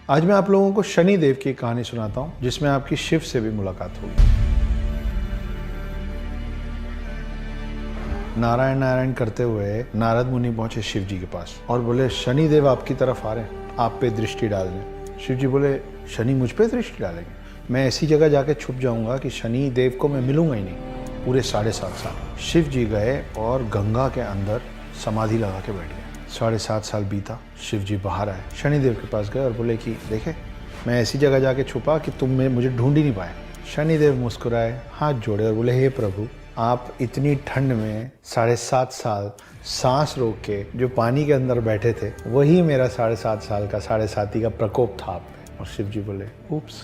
आज मैं आप लोगों को शनि देव की कहानी सुनाता हूं जिसमें आपकी शिव से भी मुलाकात होगी। नारायण नारायण करते हुए नारद मुनि पहुंचे शिव जी के पास और बोले, शनि देव आपकी तरफ आ रहे हैं, आप पे दृष्टि डालने। शिव जी बोले, शनि मुझ पे दृष्टि डालेंगे? मैं ऐसी जगह जाके छुप जाऊंगा कि शनि देव को मैं मिलूंगा ही नहीं पूरे 7.5 साल। शिव जी गए और गंगा के अंदर समाधि लगा के बैठ गए। 7.5 साल बीता, शिव जी बाहर आए, शनिदेव के पास गए और बोले कि देखे, मैं ऐसी जगह जाके छुपा कि तुम मुझे ढूंढ ही नहीं पाए। शनिदेव मुस्कुराए, हाथ जोड़े और बोले, हे प्रभु, आप इतनी ठंड में 7.5 साल सांस रोक के जो पानी के अंदर बैठे थे, वही मेरा 7.5 साल का 7.5 का प्रकोप था आप पे। और शिव जी बोले, उप्स।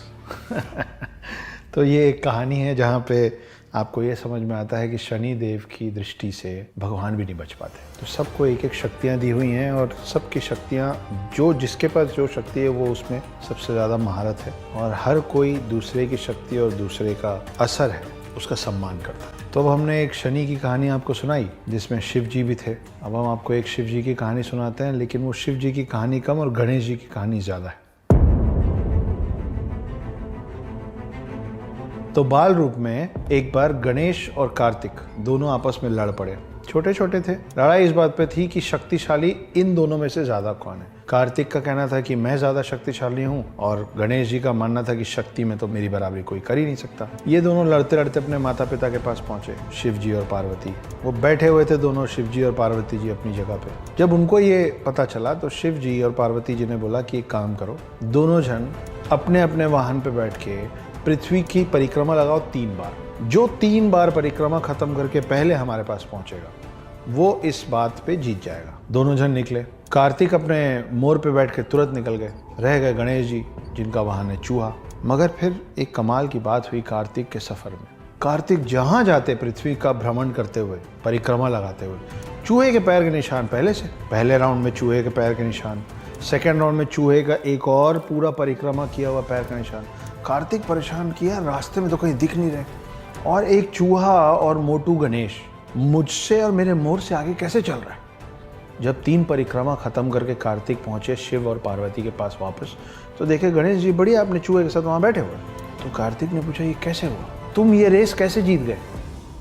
तो ये एक कहानी है जहाँ पे आपको ये समझ में आता है कि शनि देव की दृष्टि से भगवान भी नहीं बच पाते। तो सबको एक एक शक्तियाँ दी हुई हैं और सबकी शक्तियाँ, जो जिसके पास जो शक्ति है वो उसमें सबसे ज़्यादा महारत है, और हर कोई दूसरे की शक्ति और दूसरे का असर है उसका सम्मान करता है। तो अब हमने एक शनि की कहानी आपको सुनाई जिसमें शिव जी भी थे। अब हम आपको एक शिव जी की कहानी सुनाते हैं, लेकिन वो शिव जी की कहानी कम और गणेश जी की कहानी ज़्यादा है। तो बाल रूप में एक बार गणेश और कार्तिक दोनों आपस में लड़ पड़े। छोटे छोटे थे। लड़ाई इस बात पे थी कि शक्तिशाली इन दोनों में से ज्यादा कौन है। कार्तिक का कहना था कि मैं ज्यादा शक्तिशाली हूँ, और गणेश जी का मानना था कि शक्ति में तो मेरी बराबरी कोई कर ही नहीं सकता। ये दोनों लड़ते लड़ते अपने माता पिता के पास पहुंचे, शिव जी और पार्वती। वो बैठे हुए थे दोनों, शिव जी और पार्वती जी अपनी जगह पे। जब उनको ये पता चला तो शिव जी और पार्वती जी ने बोला कि एक काम करो, दोनों जन अपने अपने वाहन पे बैठ के पृथ्वी की परिक्रमा लगाओ 3 बार। जो 3 बार परिक्रमा खत्म करके पहले हमारे पास पहुंचेगा वो इस बात पे जीत जाएगा। दोनों जन निकले। कार्तिक अपने मोर पे बैठ के तुरंत निकल गए। रह गए गणेश जी, जिनका वाहन है चूहा। मगर फिर एक कमाल की बात हुई कार्तिक के सफर में। कार्तिक जहां जाते पृथ्वी का भ्रमण करते हुए, परिक्रमा लगाते हुए, चूहे के पैर के निशान पहले से। पहले राउंड में चूहे के पैर के निशान, सेकेंड राउंड में चूहे का एक और पूरा परिक्रमा किया हुआ पैर का निशान। कार्तिक परेशान किया, रास्ते में तो कहीं दिख नहीं रहे, और एक चूहा और मोटू गणेश मुझसे और मेरे मोर से आगे कैसे चल रहा है। जब 3 परिक्रमा खत्म करके कार्तिक पहुंचे शिव और पार्वती के पास वापस, तो देखे गणेश जी बढ़िया अपने चूहे के साथ वहां बैठे हुए। तो कार्तिक ने पूछा, ये कैसे हुआ, तुम ये रेस कैसे जीत गए।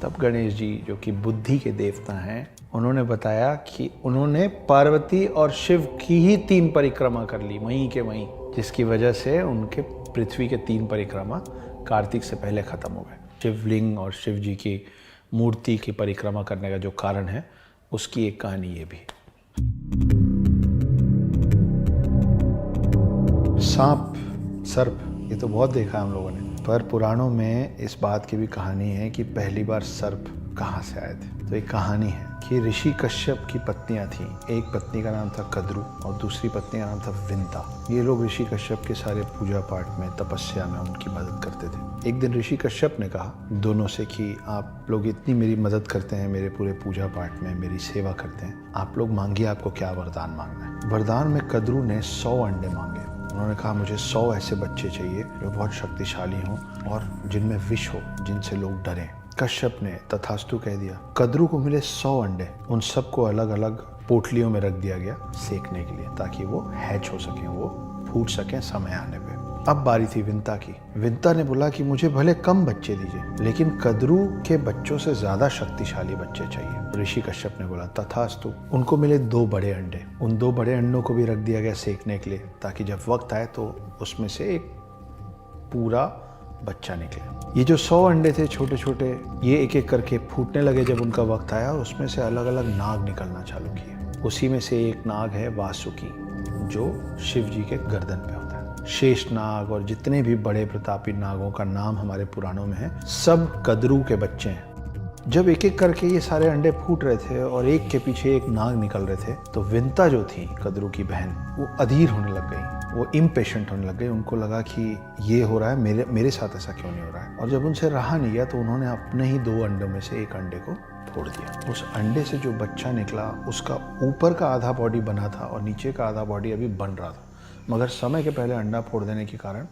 तब गणेश जी, जो कि बुद्धि के देवता हैं, उन्होंने बताया कि उन्होंने पार्वती और शिव की ही 3 परिक्रमा कर ली वहीं के वहीं, जिसकी वजह से उनके पृथ्वी के 3 परिक्रमा कार्तिक से पहले खत्म हो गए। शिवलिंग और शिव जी की मूर्ति की परिक्रमा करने का जो कारण है, उसकी एक कहानी ये भी। सांप, सर्प, ये तो बहुत देखा है हम लोगों ने, पर पुराणों में इस बात की भी कहानी है कि पहली बार सर्प कहाँ से आए थे। तो एक कहानी है कि ऋषि कश्यप की पत्नियां थीं। एक पत्नी का नाम था कद्रू और दूसरी पत्नी का नाम था विंता। ये लोग ऋषि कश्यप के सारे पूजा पाठ में, तपस्या में उनकी मदद करते थे। एक दिन ऋषि कश्यप ने कहा दोनों से कि आप लोग इतनी मेरी मदद करते हैं, मेरे पूरे पूजा पाठ में मेरी सेवा करते हैं, आप लोग मांगिए आपको क्या वरदान मांगना है। वरदान में कद्रू ने 100 अंडे मांगे। उन्होंने कहा, मुझे 100 ऐसे बच्चे चाहिए जो बहुत शक्तिशाली हों और जिनमें विष हो, जिनसे लोग डरें। कश्यप ने तथास्तु कह दिया। कद्रू को मिले 100 अंडे। उन सबको अलग अलग पोटलियों में रख दिया गया सेकने के लिए, ताकि वो हैच हो सकें, वो फूट सकें समय आने पे। अब बारी थी विंता की। विंता ने बोला कि मुझे भले कम बच्चे दीजिए, लेकिन कद्रू के बच्चों से ज्यादा शक्तिशाली बच्चे चाहिए। ऋषि कश्यप ने बोला तथास्तु। उनको मिले 2 बड़े अंडे। उन 2 बड़े अंडों को भी रख दिया गया सेकने के लिए, ताकि जब वक्त आए तो उसमें से एक पूरा बच्चा निकले। ये जो 100 अंडे थे छोटे छोटे, ये एक एक करके फूटने लगे। जब उनका वक्त आया, उसमें से अलग अलग नाग निकलना चालू किए। उसी में से एक नाग है वासुकी, जो शिव जी के गर्दन पे होता है। शेष नाग और जितने भी बड़े प्रतापी नागों का नाम हमारे पुराणों में है, सब कद्रू के बच्चे हैं। जब एक एक करके ये सारे अंडे फूट रहे थे और एक के पीछे एक नाग निकल रहे थे, तो विंता जो थी कद्रू की बहन, वो अधीर होने लग गई, वो इम्पेशेंट होने लग गई। उनको लगा कि ये हो रहा है, मेरे साथ ऐसा क्यों नहीं हो रहा है। और जब उनसे रहा नहीं गया तो उन्होंने अपने ही 2 अंडों में से एक अंडे को फोड़ दिया। उस अंडे से जो बच्चा निकला, उसका ऊपर का आधा बॉडी बना था और नीचे का आधा बॉडी अभी बन रहा था, मगर समय के पहले अंडा फोड़ देने के कारण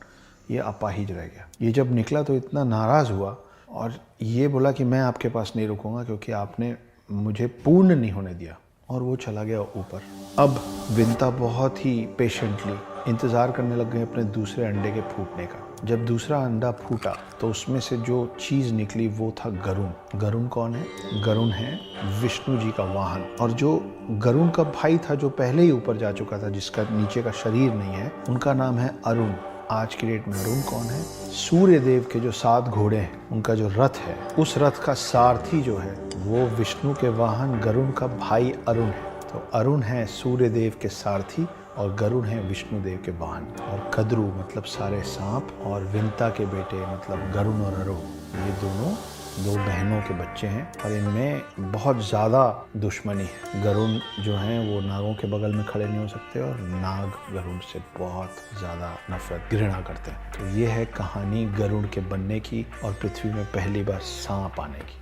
ये अपाहिज रह गया। ये जब निकला तो इतना नाराज हुआ और ये बोला कि मैं आपके पास नहीं रुकूंगा, क्योंकि आपने मुझे पूर्ण नहीं होने दिया। और वो चला गया ऊपर। अब विंता बहुत ही पेशेंटली इंतज़ार करने लग गए अपने दूसरे अंडे के फूटने का। जब दूसरा अंडा फूटा तो उसमें से जो चीज़ निकली वो था गरुण। गरुण कौन है? गरुण है विष्णु जी का वाहन। और जो गरुण का भाई था जो पहले ही ऊपर जा चुका था, जिसका नीचे का शरीर नहीं है, उनका नाम है अरुण। आज की डेट में अरुण कौन है? सूर्य देव के जो 7 घोड़े हैं, उनका जो रथ है, उस रथ का सारथी जो है वो विष्णु के वाहन गरुण का भाई अरुण है। तो अरुण है सूर्य देव के सारथी और गरुड़ हैं विष्णु देव के वाहन। और कद्रू मतलब सारे सांप, और विंता के बेटे मतलब गरुण और अरुण, ये दोनों 2 बहनों के बच्चे हैं और इनमें बहुत ज़्यादा दुश्मनी है। गरुण जो हैं वो नागों के बगल में खड़े नहीं हो सकते और नाग गरुड़ से बहुत ज़्यादा नफरत घृणा करते हैं। तो ये है कहानी गरुड़ के बनने की और पृथ्वी में पहली बार सांप आने की।